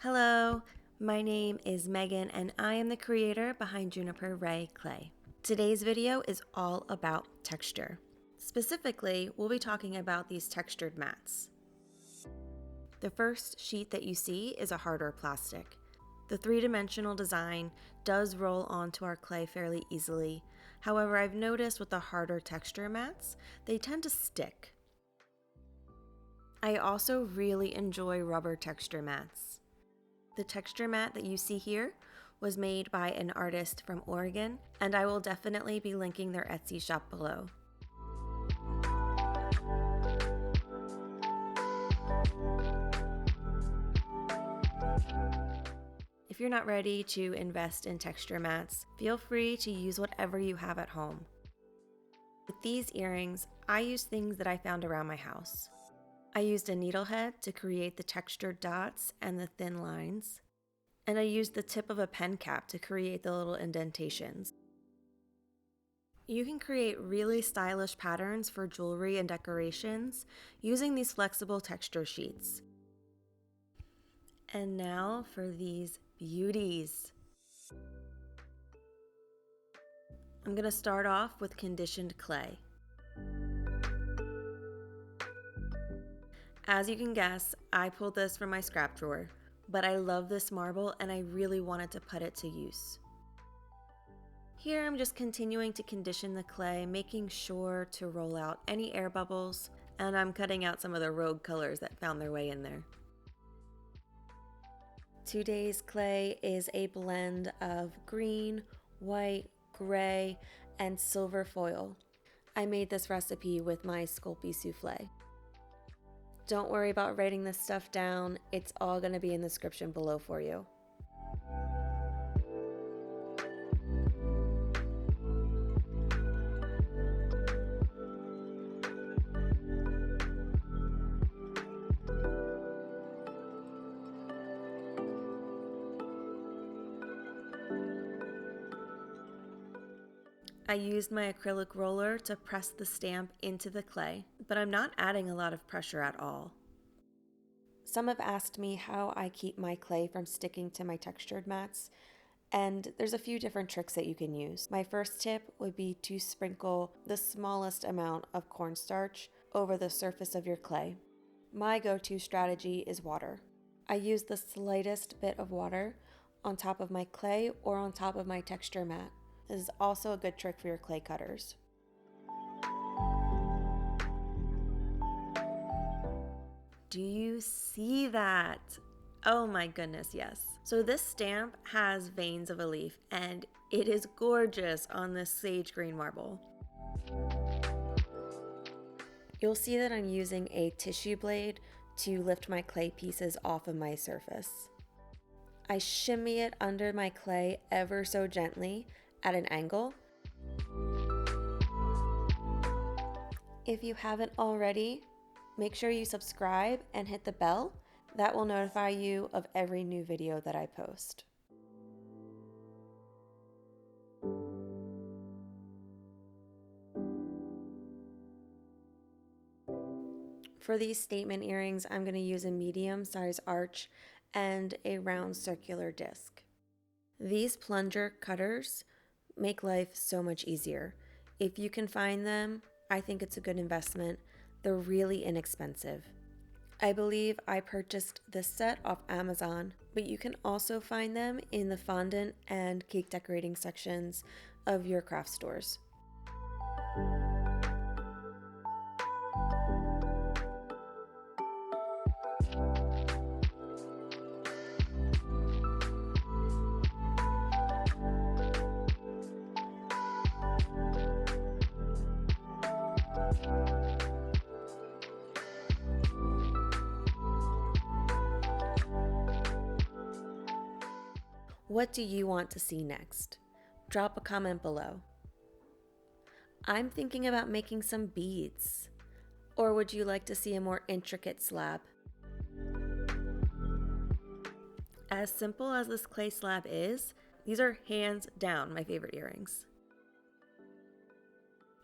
Hello, my name is Megan and I am the creator behind Juniper Ray Clay. Today's video is all about texture. Specifically, we'll be talking about these textured mats. The first sheet that you see is a harder plastic. The three-dimensional design does roll onto our clay fairly easily. However, I've noticed with the harder texture mats, they tend to stick. I also really enjoy rubber texture mats. The texture mat that you see here was made by an artist from Oregon, and I will definitely be linking their Etsy shop below. If you're not ready to invest in texture mats, feel free to use whatever you have at home. With these earrings, I used things that I found around my house. I used a needle head to create the textured dots and the thin lines, and I used the tip of a pen cap to create the little indentations. You can create really stylish patterns for jewelry and decorations using these flexible texture sheets. And now for these beauties. I'm going to start off with conditioned clay. As you can guess, I pulled this from my scrap drawer, but I love this marble and I really wanted to put it to use. Here I'm just continuing to condition the clay, making sure to roll out any air bubbles, and I'm cutting out some of the rogue colors that found their way in there. Today's clay is a blend of green, white, gray, and silver foil. I made this recipe with my Sculpey souffle. Don't worry about writing this stuff down, it's all going to be in the description below for you. I used my acrylic roller to press the stamp into the clay, but I'm not adding a lot of pressure at all. Some have asked me how I keep my clay from sticking to my textured mats, and there's a few different tricks that you can use. My first tip would be to sprinkle the smallest amount of cornstarch over the surface of your clay. My go-to strategy is water. I use the slightest bit of water on top of my clay or on top of my texture mat. This is also a good trick for your clay cutters. Do you see that? Oh my goodness, yes. So this stamp has veins of a leaf and it is gorgeous on this sage green marble. You'll see that I'm using a tissue blade to lift my clay pieces off of my surface. I shimmy it under my clay ever so gently at an angle. If you haven't already, make sure you subscribe and hit the bell. That will notify you of every new video that I post. For these statement earrings, I'm going to use a medium size arch and a round circular disc. These plunger cutters make life so much easier. If you can find them, I think it's a good investment. They're really inexpensive. I believe I purchased this set off Amazon, but you can also find them in the fondant and cake decorating sections of your craft stores. What do you want to see next? Drop a comment below. I'm thinking about making some beads. Or would you like to see a more intricate slab? As simple as this clay slab is, these are hands down my favorite earrings.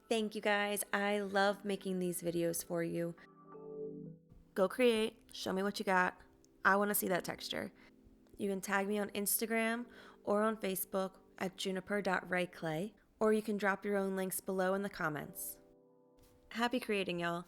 Thank you guys. I love making these videos for you. Go create, show me what you got. I want to see that texture. You can tag me on Instagram or on Facebook at juniper.rayclay, or you can drop your own links below in the comments. Happy creating, y'all!